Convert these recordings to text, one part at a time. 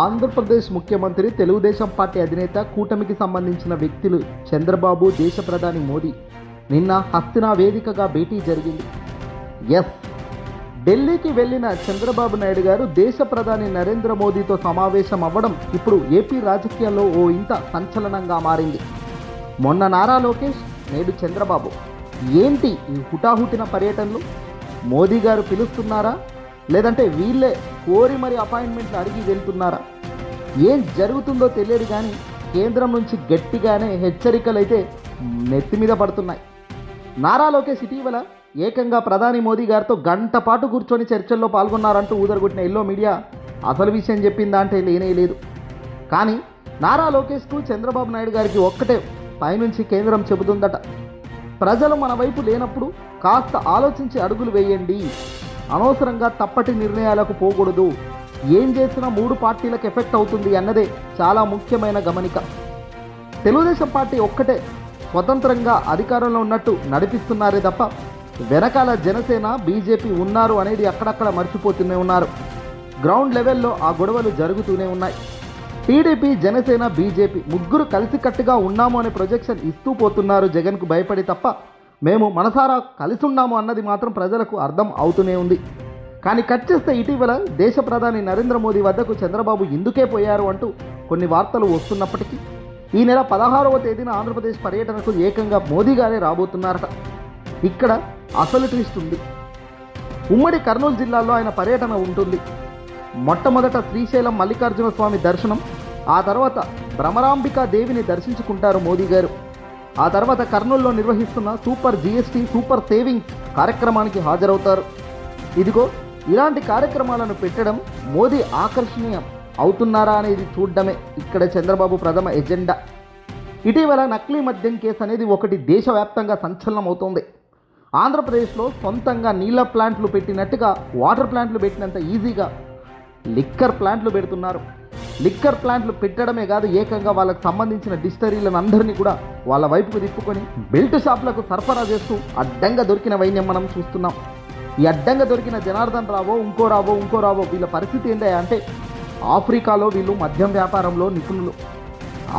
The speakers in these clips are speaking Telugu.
ఆంధ్రప్రదేశ్ ముఖ్యమంత్రి, తెలుగుదేశం పార్టీ అధినేత, కూటమికి సంబంధించిన వ్యక్తులు చంద్రబాబు, దేశ ప్రధాని మోదీ నిన్న హస్తినా వేదికగా భేటీ జరిగింది. ఢిల్లీకి వెళ్లిన చంద్రబాబు నాయుడు గారు దేశ ప్రధాని నరేంద్ర మోదీతో సమావేశం అవ్వడం ఇప్పుడు ఏపీ రాజకీయాల్లో ఓ ఇంత సంచలనంగా మారింది. మొన్న నారా లోకేష్, నేడు చంద్రబాబు. ఏంటి ఈ హుటాహుటిన పర్యటనలు? మోదీ గారు పిలుస్తున్నారా, లేదంటే వీళ్ళే కోరి మరి అపాయింట్మెంట్లు అడిగి వెళ్తున్నారా? ఏం జరుగుతుందో తెలియదు, కానీ కేంద్రం నుంచి గట్టిగానే హెచ్చరికలు అయితే నెత్తి మీద పడుతున్నాయి. నారా లోకేష్ ఇటీవల ఏకంగా ప్రధాని మోదీ గారితో గంట పాటు కూర్చొని చర్చల్లో పాల్గొన్నారంటూ ఊదరగొట్టిన ఎల్లో మీడియా అసలు విషయం చెప్పిందా అంటే లేనే లేదు. కానీ నారా లోకేష్కు చంద్రబాబు నాయుడు గారికి ఒక్కటే పైనుంచి కేంద్రం చెబుతుందట, ప్రజలు మన వైపు లేనప్పుడు కాస్త ఆలోచించి అడుగులు వేయండి, అనవసరంగా తప్పటి నిర్ణయాలకు పోకూడదు, ఏం చేసినా 3 పార్టీలకు ఎఫెక్ట్ అవుతుంది అన్నదే చాలా ముఖ్యమైన గమనిక. తెలుగుదేశం పార్టీ ఒక్కటే స్వతంత్రంగా అధికారంలో ఉన్నట్టు నడిపిస్తున్నారే తప్ప వెనకాల జనసేన, బీజేపీ ఉన్నారు అనేది అక్కడక్కడ మర్చిపోతూనే ఉన్నారు. గ్రౌండ్ లెవెల్లో ఆ గొడవలు జరుగుతూనే ఉన్నాయి. టీడీపీ, జనసేన, బీజేపీ ముగ్గురు కలిసికట్టుగా ఉన్నాము అనే ప్రొజెక్షన్ ఇస్తూ పోతున్నారు జగన్కు భయపడి తప్ప, మేము మనసారా కలిసి ఉన్నాము అన్నది మాత్రం ప్రజలకు అర్థం అవుతూనే ఉంది. కానీ కట్ చేస్తే ఇటీవల దేశ ప్రధాని నరేంద్ర మోదీ వద్దకు చంద్రబాబు ఎందుకే పోయారు అంటూ కొన్ని వార్తలు వస్తున్నప్పటికీ ఈ నెల 16వ తేదీన ఆంధ్రప్రదేశ్ పర్యటనకు ఏకంగా మోదీ గారే రాబోతున్నారట. ఇక్కడ అసలు ట్విస్ట్ ఉంది. ఉమ్మడి కర్నూలు జిల్లాలో ఆయన పర్యటన ఉంటుంది. మొట్టమొదట శ్రీశైలం మల్లికార్జున స్వామి దర్శనం, ఆ తర్వాత భ్రమరాంబికా దేవిని దర్శించుకుంటారు మోదీ గారు. ఆ తర్వాత కర్నూలులో నిర్వహిస్తున్న సూపర్ జీఎస్టీ, సూపర్ సేవింగ్స్ కార్యక్రమానికి హాజరవుతారు. ఇదిగో ఇలాంటి కార్యక్రమాలను పెట్టడం మోదీ ఆకర్షణీయం అవుతున్నారా అనేది చూడడమే ఇక్కడ చంద్రబాబు ప్రథమ ఎజెండా. ఇటీవల నకిలీ మద్యం కేసు అనేది ఒకటి దేశవ్యాప్తంగా సంచలనం అవుతోంది. ఆంధ్రప్రదేశ్లో సొంతంగా నీళ్ళ ప్లాంట్లు పెట్టినట్టుగా వాటర్ ప్లాంట్లు పెట్టినంత ఈజీగా లిక్కర్ ప్లాంట్లు పెడుతున్నారు. లిక్కర్ ప్లాంట్లు పెట్టడమే కాదు, ఏకంగా వాళ్ళకు సంబంధించిన డిస్టరీలను అందరినీ కూడా వాళ్ళ వైపుకు తిప్పుకొని బెల్ట్ షాప్లకు సరఫరా చేస్తూ అడ్డంగా దొరికిన వైన్యం మనం చూస్తున్నాం. ఈ అడ్డంగా దొరికిన జనార్దన్ రావో, ఇంకో రావో వీళ్ళ పరిస్థితి ఏంటంటే అంటే ఆఫ్రికాలో వీళ్ళు మద్యం వ్యాపారంలో నిపుణులు.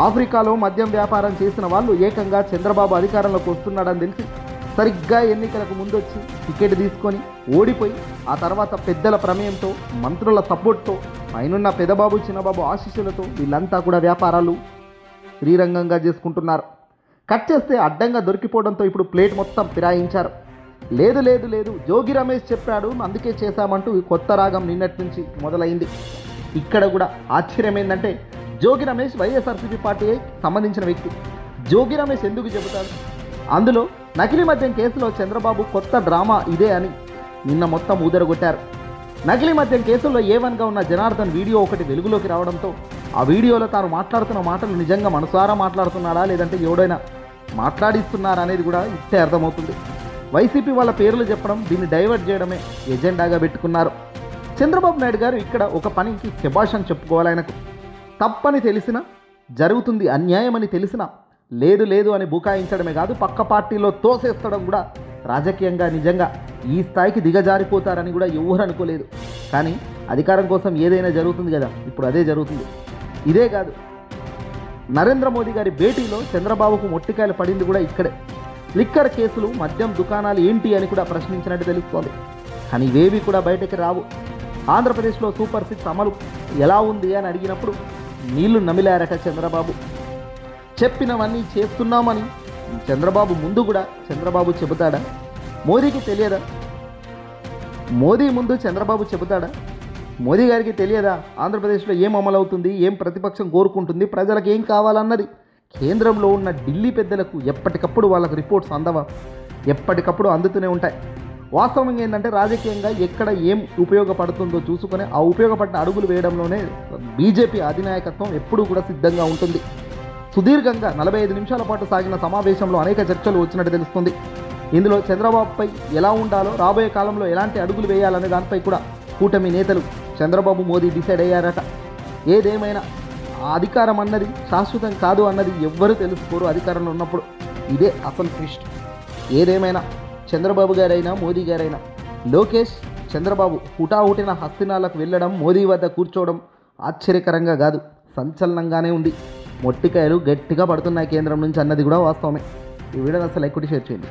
ఆఫ్రికాలో మద్యం వ్యాపారం చేసిన వాళ్ళు ఏకంగా చంద్రబాబు అధికారంలోకి వస్తున్నాడని తెలిసి సరిగ్గా ఎన్నికలకు ముందు వచ్చి టికెట్ తీసుకొని ఓడిపోయి ఆ తర్వాత పెద్దల ప్రమేయంతో, మంత్రుల సపోర్ట్తో, పైనున్న పెదబాబు, చిన్నబాబు ఆశీస్సులతో వీళ్ళంతా కూడా వ్యాపారాలు శ్రీరంగంగా చేసుకుంటున్నారు. కట్ చేస్తే అడ్డంగా దొరికిపోవడంతో ఇప్పుడు ప్లేట్ మొత్తం ఫిరాయించారు. లేదు జోగి రమేష్ చెప్పాడు అందుకే చేశామంటూ కొత్త రాగం నిన్నటి నుంచి మొదలైంది. ఇక్కడ కూడా ఆశ్చర్యం ఏంటంటే జోగి రమేష్ వైఎస్ఆర్సీపీ పార్టీకి సంబంధించిన వ్యక్తి. జోగి రమేష్ ఎందుకు చెబుతాడు? అందులో నకిలీ మద్యం కేసులో చంద్రబాబు కొత్త డ్రామా ఇదే అని నిన్న మొత్తం ఊదరగొట్టారు. నకిలీ మద్యం కేసుల్లో A1గా ఉన్న జనార్దన్ వీడియో ఒకటి వెలుగులోకి రావడంతో ఆ వీడియోలో తాను మాట్లాడుతున్న మాటలు నిజంగా మనసారా మాట్లాడుతున్నారా, లేదంటే ఎవడైనా మాట్లాడిస్తున్నారా అనేది కూడా ఇట్టే అర్థమవుతుంది. వైసీపీ వాళ్ళ పేర్లు చెప్పడం, దీన్ని డైవర్ట్ చేయడమే ఎజెండాగా పెట్టుకున్నారు. చంద్రబాబు నాయుడు గారు ఇక్కడ ఒక పనికి శభాష్ అని చెప్పుకోవాలి. ఆయనకు తప్పని తెలిసినా, జరుగుతుంది అన్యాయమని తెలిసినా లేదు అని బుకాయించడమే కాదు, పక్క పార్టీలో తోసేస్తడం కూడా రాజకీయంగా నిజంగా ఈ స్థాయికి దిగజారిపోతారని కూడా ఎవరు అనుకోలేదు. కానీ అధికారం కోసం ఏదైనా జరుగుతుంది కదా, ఇప్పుడు అదే జరుగుతుంది. ఇదే కాదు, నరేంద్ర మోదీ గారి భేటీలో చంద్రబాబుకు మొట్టికాయలు పడింది కూడా ఇక్కడే. లిక్కర్ కేసులు, మద్యం దుకాణాలు ఏంటి అని కూడా ప్రశ్నించినట్టు తెలుస్తోంది. కానీ ఇవేవి కూడా బయటకి రావు. ఆంధ్రప్రదేశ్లో సూపర్ 6 అమలు ఎలా ఉంది అని అడిగినప్పుడు నీళ్లు నమిలారట చంద్రబాబు. చెప్పినవన్నీ చేస్తున్నామని చంద్రబాబు ముందు కూడా చంద్రబాబు చెబుతాడా? మోదీకి తెలియదా? మోదీ ముందు చంద్రబాబు చెబుతాడా? మోదీ గారికి తెలియదా ఆంధ్రప్రదేశ్లో ఏం అమలవుతుంది, ఏం ప్రతిపక్షం కోరుకుంటుంది, ప్రజలకు ఏం కావాలన్నది? కేంద్రంలో ఉన్న ఢిల్లీ పెద్దలకు ఎప్పటికప్పుడు వాళ్ళకు రిపోర్ట్స్ అందవా? ఎప్పటికప్పుడు అందుతూనే ఉంటాయి. వాస్తవం ఏంటంటే రాజకీయంగా ఎక్కడ ఏం ఉపయోగపడుతుందో చూసుకొని ఆ ఉపయోగపడిన అడుగులు వేయడంలోనే బీజేపీ అధినాయకత్వం ఎప్పుడూ కూడా సిద్ధంగా ఉంటుంది. సుదీర్ఘంగా 45 నిమిషాల పాటు సాగిన సమావేశంలో అనేక చర్చలు వచ్చినట్టు తెలుస్తుంది. ఇందులో చంద్రబాబుపై ఎలా ఉండాలో, రాబోయే కాలంలో ఎలాంటి అడుగులు వేయాలనే దానిపై కూడా కూటమి నేతలు చంద్రబాబు, మోదీ డిసైడ్ అయ్యారట. ఏదేమైనా అధికారం అన్నది శాశ్వతం కాదు అన్నది ఎవ్వరూ తెలుసుకోరు అధికారంలో ఉన్నప్పుడు. ఇదే అసలు ట్విస్ట్. ఏదేమైనా చంద్రబాబు గారైనా, మోదీ గారైనా, లోకేష్, చంద్రబాబు హుటాహుటిన హస్తినాలకు వెళ్ళడం, మోదీ వద్ద కూర్చోవడం ఆశ్చర్యకరంగా కాదు, సంచలనంగానే ఉంది. మొట్టికాయలు గట్టిగా పడుతున్నాయి కేంద్రం నుంచి అన్నది కూడా వాస్తవమే. ఈ వీడియోని అసలు లైక్ కొట్టి షేర్ చేయండి.